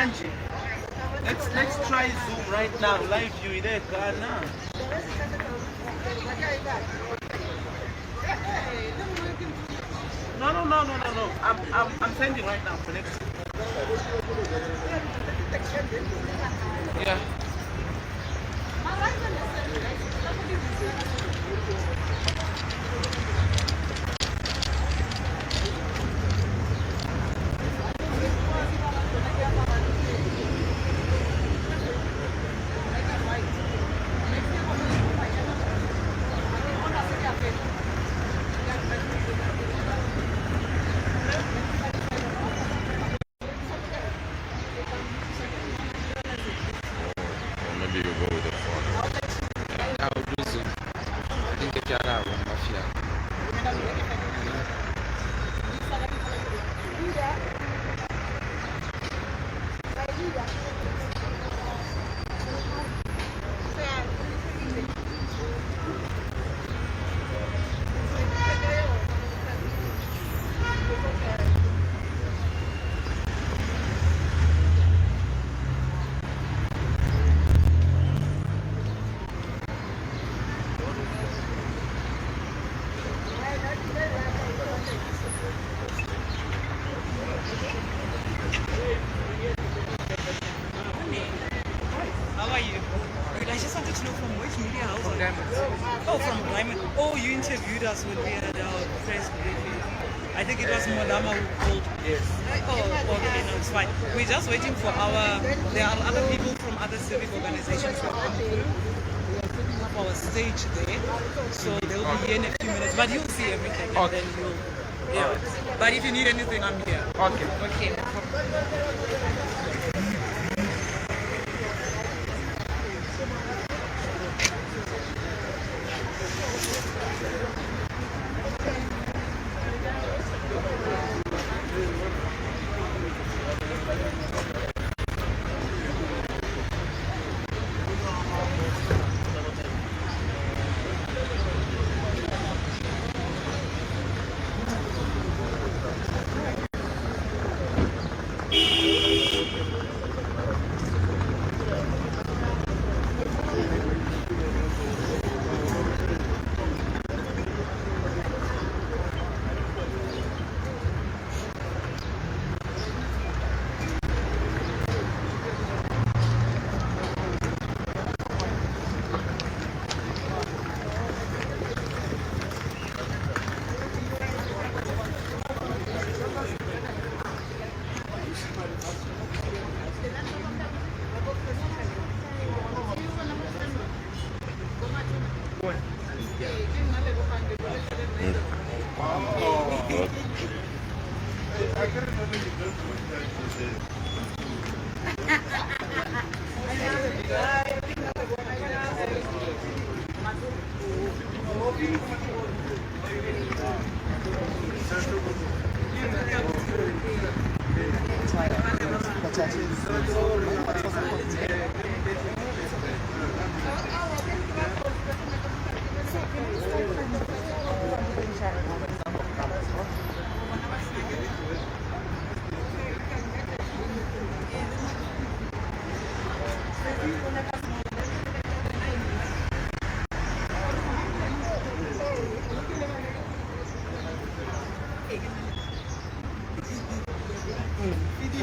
Angie, let's try Zoom right now. Live view there, Ghana. No. I'm sending right now for next. Yeah. Maybe you go with the phone. I will do so. I think if you are out, I'm How are you? Good. I just wanted to know from which media house? From Diamond. Oh, from Diamond. Oh, you interviewed us when we had our press briefing. I think it was Modama who called. Yes. Oh, okay, no, it's fine. We're just waiting for there are other people from other civic organizations who come through. We are setting up our stage there. So they'll be here in a few minutes. But you'll see everything and then you'll... Yeah. But if you need anything, I'm here. Okay. Okay.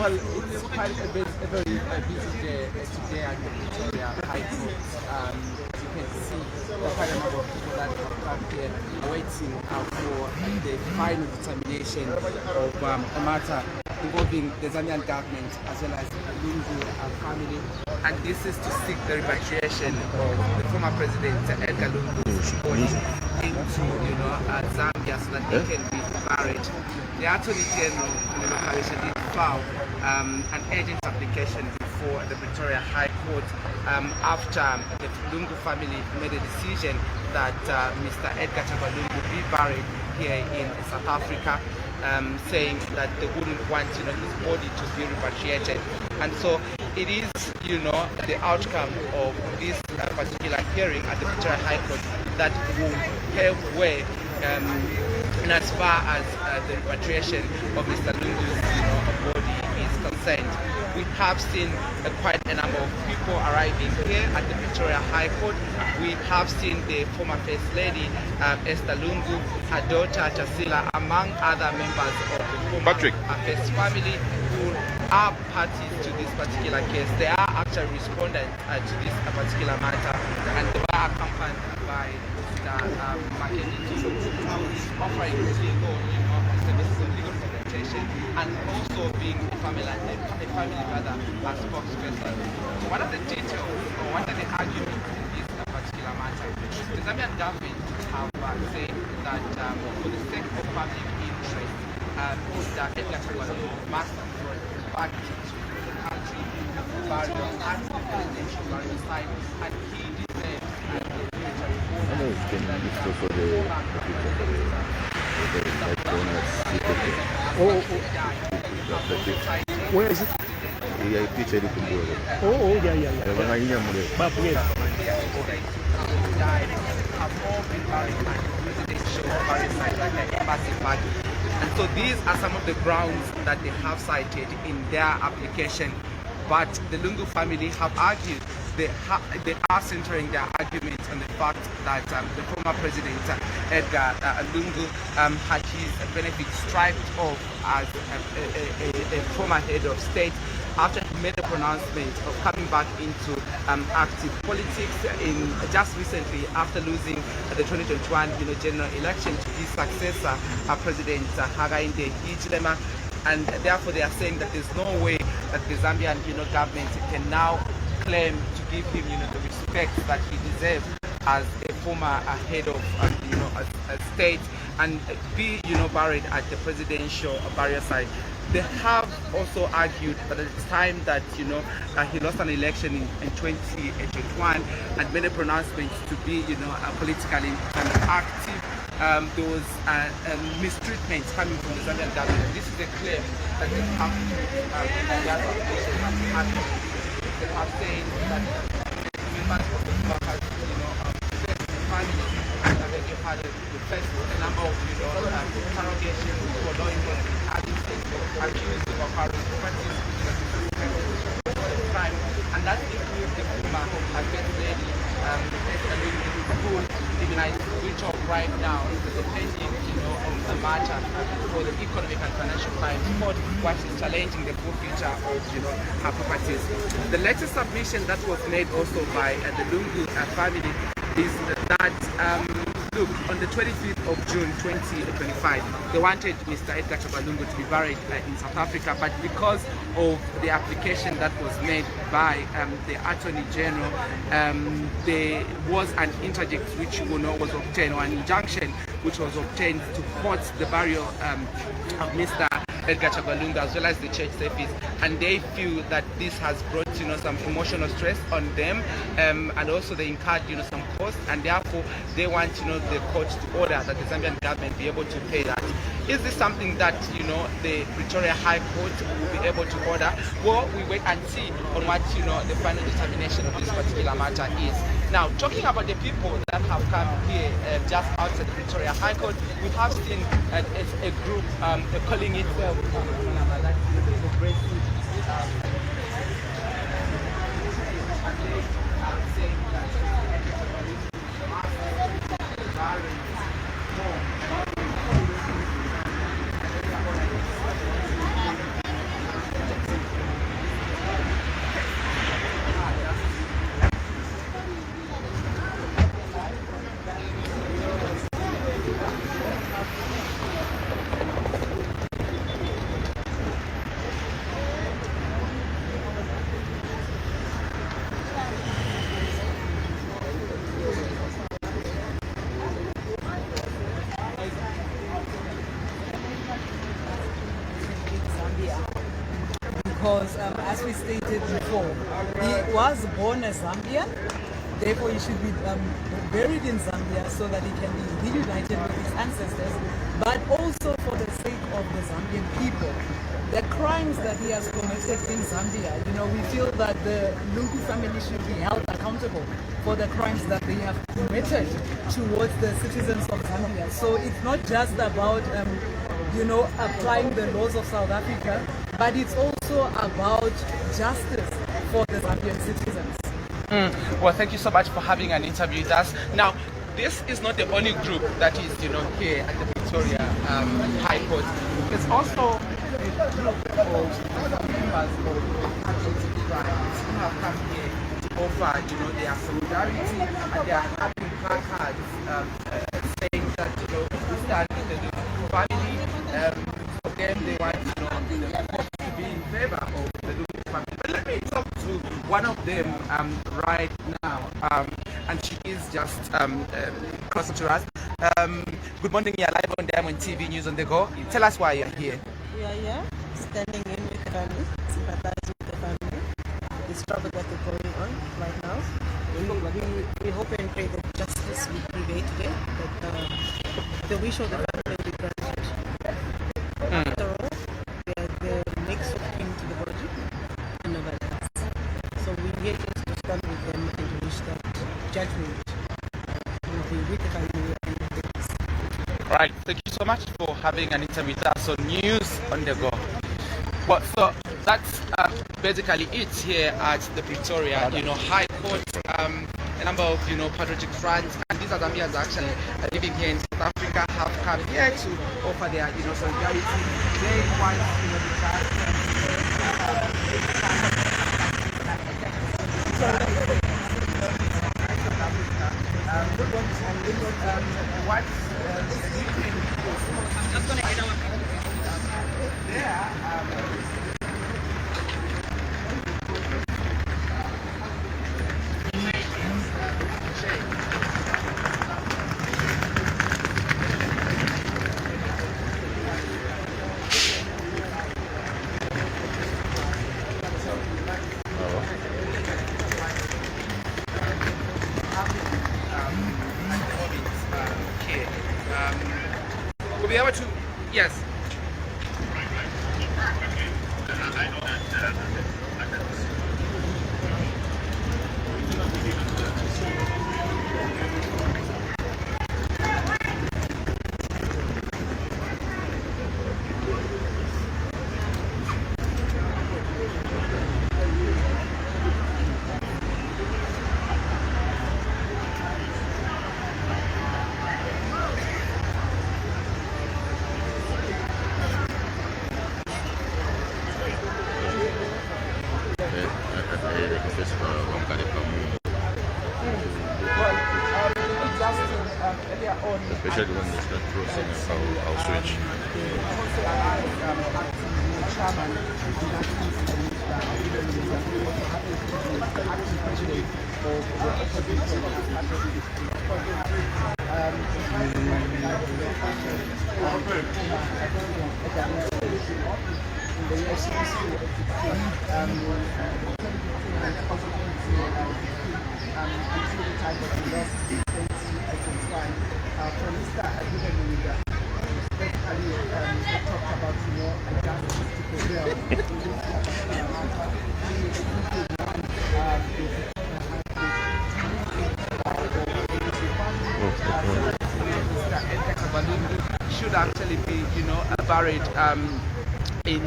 Well, it's quite a very busy day today at the Pretoria High Court. As you can see, there are quite a number of people that have come here waiting for the final determination of a matter involving the Zambian government as well as the Lungu family. And this is to seek the repatriation of the former president Edgar Lungu's body into Zambia so that they can be buried. The Attorney General in the location did file an urgent application before the Pretoria High Court after the Lungu family made a decision that Mr. Edgar Lungu be buried here in South Africa, saying that they wouldn't want his body to be repatriated. And so it is the outcome of this particular hearing at the Pretoria High Court that will pave way in as far as the repatriation of Mr. Lungu's body is concerned. concerned. We have seen quite a number of people arriving here at the Pretoria High Court. We have seen the former First Lady, Edgar Lungu, her daughter, Chasila, among other members of the former First family who are parties to this particular case. They are actually respondents to this particular matter, and they were accompanied by Mr. Mackenzie, who is offering legal, services of legal representation, and also being a family brother as spokesperson. So what are the details, or what are the arguments in this particular matter? The Zambian government have said that for the sake of public interest, Mr. Edgar Lungu must back to the country burial at the presidential burial site, and he deserves where is it? Yeah, picture it. Oh, yeah. But yes. And so these are some of the grounds that they have cited in their application. But the Lungu family have argued they are centering their arguments on the fact that the former president Edgar Lungu had his benefits stripped off as a former head of state after he made a pronouncement of coming back into active politics in just recently after losing the 2021 general election to his successor, President Hakainde Hichilema. And therefore they are saying that there's no way that the Zambian government can now claim to give him the respect that he deserves as a former head of a state and be buried at the presidential burial site. They have also argued that at the time that he lost an election in 2021 and made a pronouncement to be politically active, there was mistreatment coming from the Zambian government. This is a claim that they have they have said that members of the family already had the first number of interrogations for law enforcement agencies accused of having practiced crime, and that includes the former first lady, who immunized which of right now is depending on the matter for the economic and financial crimes court, what is challenging the forfeiture of her properties. The latest submission that was made also by the Lungu family is that look, on the 25th of June 2025, they wanted Mr. Edgar Lungu to be buried in South Africa, but because of the application that was made by the Attorney General, there was an interdict which was obtained, or an injunction which was obtained to halt the burial of Mr. Edgar Lungu as well as the church service, and they feel that this has brought some emotional stress on them, and also they incurred some costs, and therefore they want the court to order that the Zambian government be able to pay that. Is this something that the Pretoria High Court will be able to order? Well, we wait and see on what the final determination of this particular matter is. Now, talking about the people that have come here just outside the Pretoria High Court, we have seen a group calling itself because as we stated before, he was born a Zambian, therefore he should be buried in Zambia so that he can be reunited with his ancestors, but also for the sake of the Zambian people. The crimes that he has committed in Zambia, we feel that the Lungu family should be held accountable for the crimes that they have committed towards the citizens of Zambia. So it's not just about, applying the laws of South Africa, but it's also about justice for the Zambian citizens. Well, thank you so much for having an interview with us. Now, this is not the only group that is, here at the Pretoria High Court. There's also a group of members of LGBTQ rights who have come here to offer, their solidarity, and they are having placards saying that, we stand with the Lungu family. For them, they want, the court to be in favor of the Lungu family. But let me talk to one of them right now, and she is just closer to us. Good morning, you're live on Diamond TV News on the Go. Tell us why you're here. We are here, standing in with the family, sympathizing with the family, the struggle that is going on right now. We hope and pray that justice will prevail today, that the wish of the family will be granted. After all, we are the next of kin to the body and nobody else. So we're here just to stand with them and to wish that judgment will be with the family and with the peace. Right, thank you so much for having an interview with us on News on the Go. Well, so that's basically it here at the Pretoria, High Court. A number of, patriotic fronts, and these are Zambians actually living here in South Africa have come here to offer their, solidarity. They want, I'm just going to get our we'll be able to, yes. Especially when they start crossing, I'll switch. From Mr. Edgar Lungu, basically talked about justice to prevail. Mr. Edgar Lungu should actually be, buried in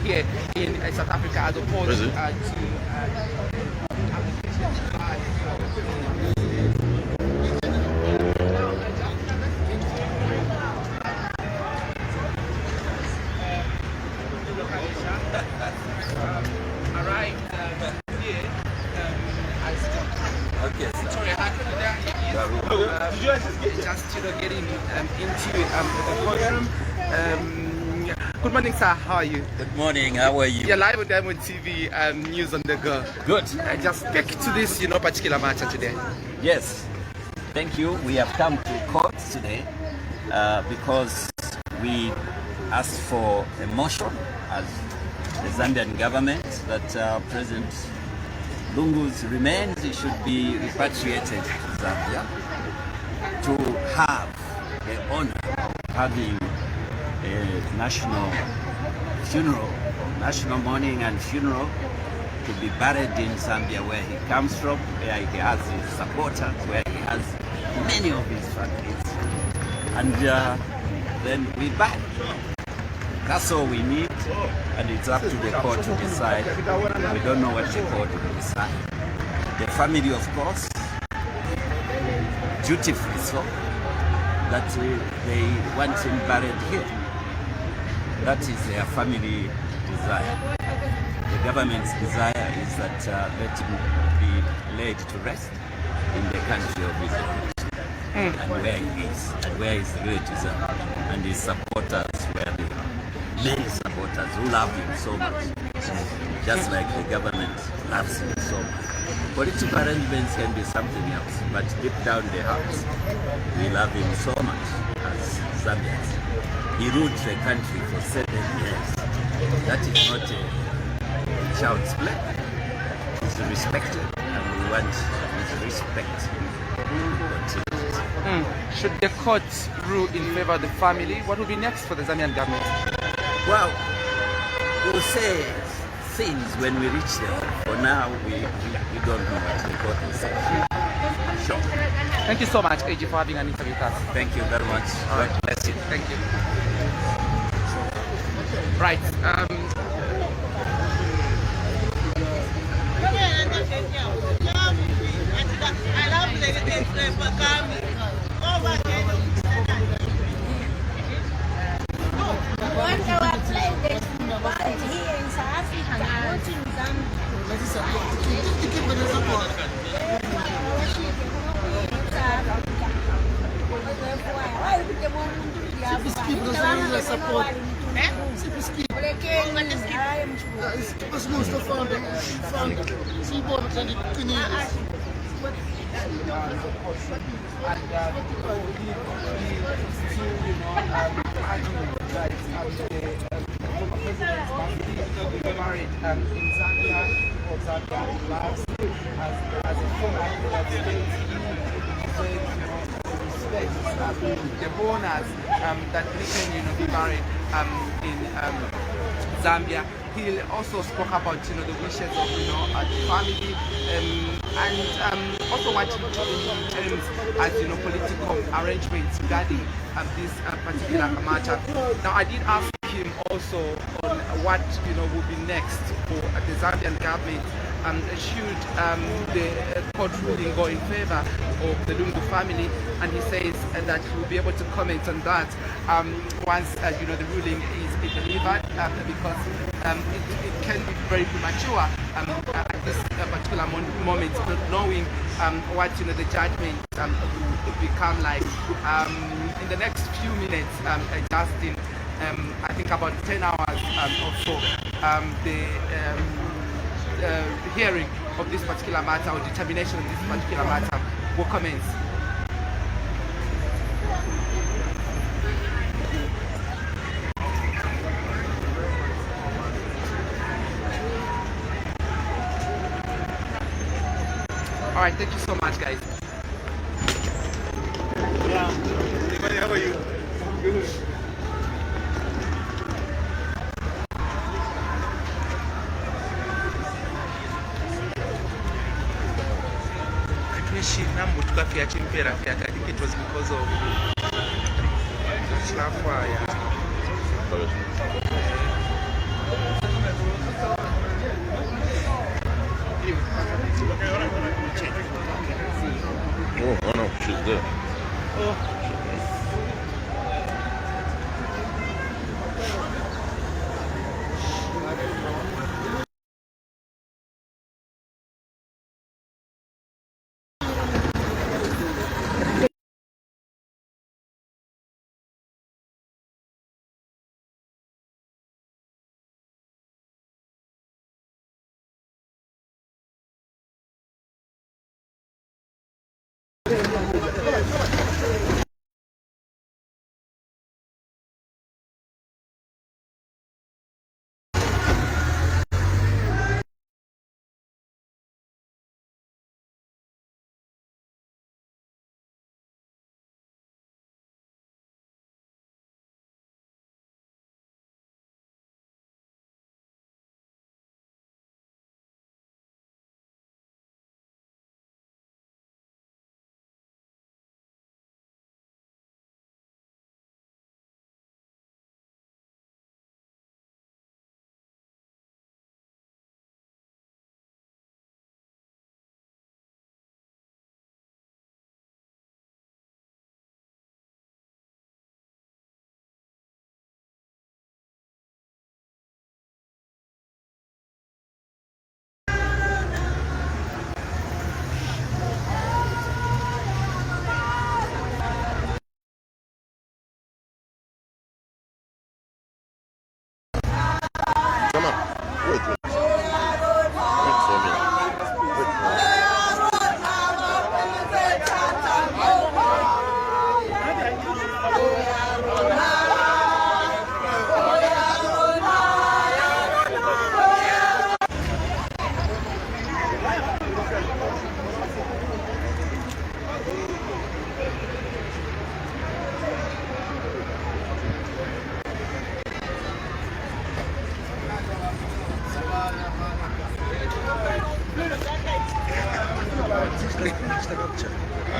here in South Africa as opposed to. Just getting into the courtroom. Good morning, sir. How are you? Good morning. How are you? You're live on Diamond TV News on the Go. Good. Just speak to this, particular matter today. Yes. Thank you. We have come to court today because we asked for a motion as the Zambian government that President Lungu's remains should be repatriated to Zambia to have the honor of having a national funeral, national mourning and funeral to be buried in Zambia, where he comes from, where he has his supporters, where he has many of his families. And then we bury. That's all we need, and it's up to the court to decide. We don't know what the court will decide. The family, of course, dutifully so, that they want him buried here. That is their family desire. The government's desire is that let him be laid to rest in the country of his origin, and where he is, and where his relatives are, and his supporters, where the many supporters who love him so much, just like the government loves him so much. Political arrangements can be something else, but deep down the hearts, we love him so much as Zambians. He ruled the country for 7 years. That is not a child's play. He's respected, and we want his respect continued. Should the court rule in favor of the family, what will be next for the Zambian government? Well, we'll say things when we reach there. For now, we don't know what the court will say. Sure. Thank you so much, AG, for having an interview with us. Thank you very much. God bless you. Thank you. Right. Married in Zambia or Zambia lives as a former head of state. Respect the bonus that we can be married in Zambia. He also spoke about the wishes of the family and also what he terms as political arrangements regarding this particular matter. Now I did ask him also on what will be next for the Zambian government should the court ruling go in favor of the Lungu family, and he says that he will be able to comment on that once the ruling is delivered, because it can be very premature at this particular moment, not knowing what the judgment will become like. In the next few minutes, Justin, I think about 10 hours or so, the hearing of this particular matter or determination of this particular matter will commence. All right, thank you so much, guys. Yeah. Everybody, how are you? Good. I think it was because of fire. Oh, no, she's there. Oh.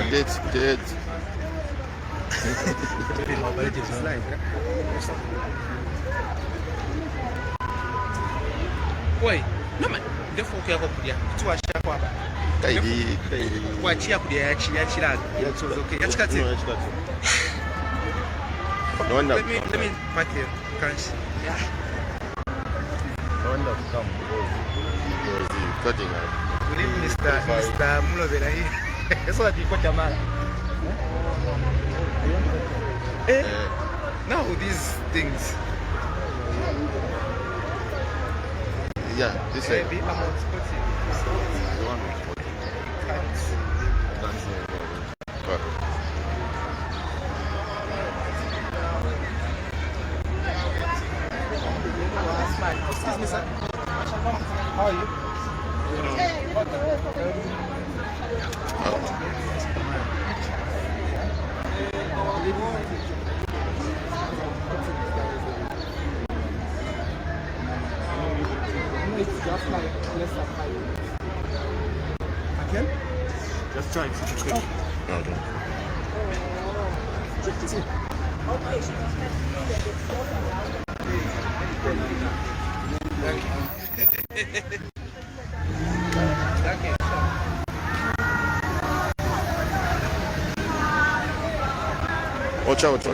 Dead. Wait, no man. Therefore, we have to put to a shop. Watch here, okay. No wonder. Let me pack here. Currency. Yeah. No wonder to come because he's cutting out. We need Mr. Mulovera here. That's what you got your man. Now these things. Yeah, this is the one. Excuse me, sir. How are you? It's just like less than 5 minutes. Again? Just try it. Okay. Watch out.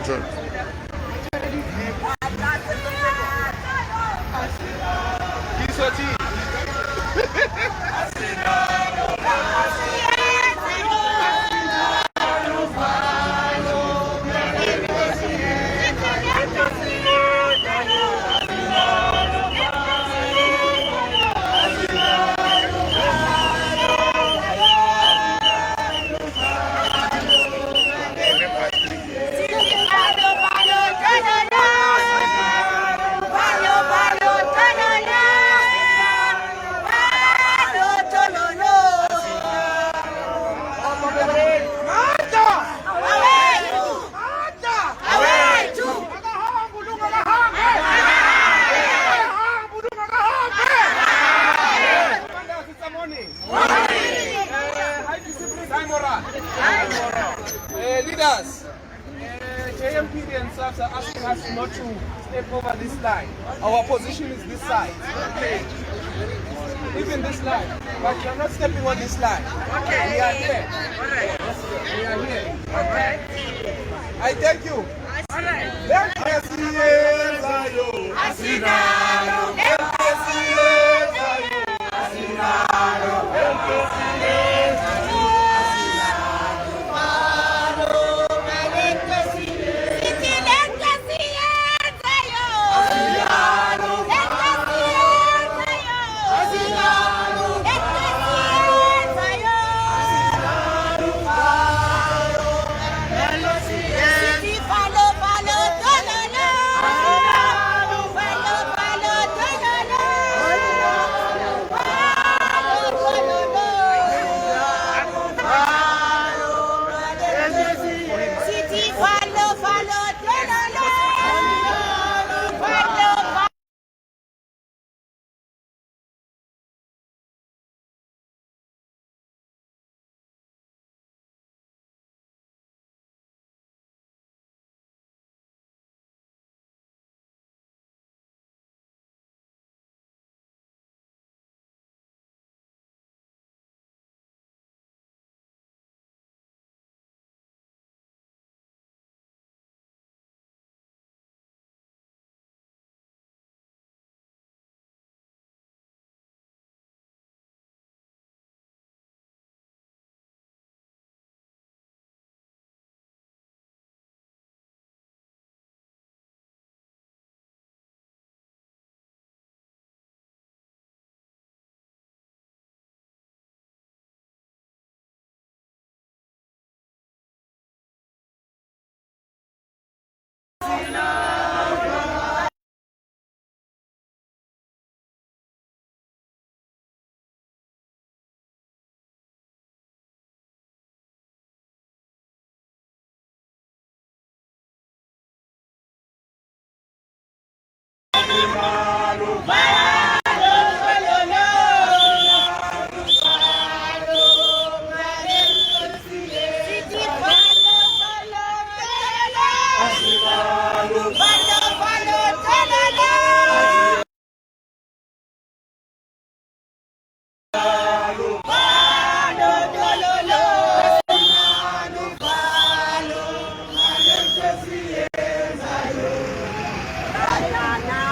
Leaders, JMPD and SAFs are asking us not to step over this line. Our position is this side. Okay. Even this line. But you are not stepping on this line. Okay. We are here. We are here. Okay. I thank you. Now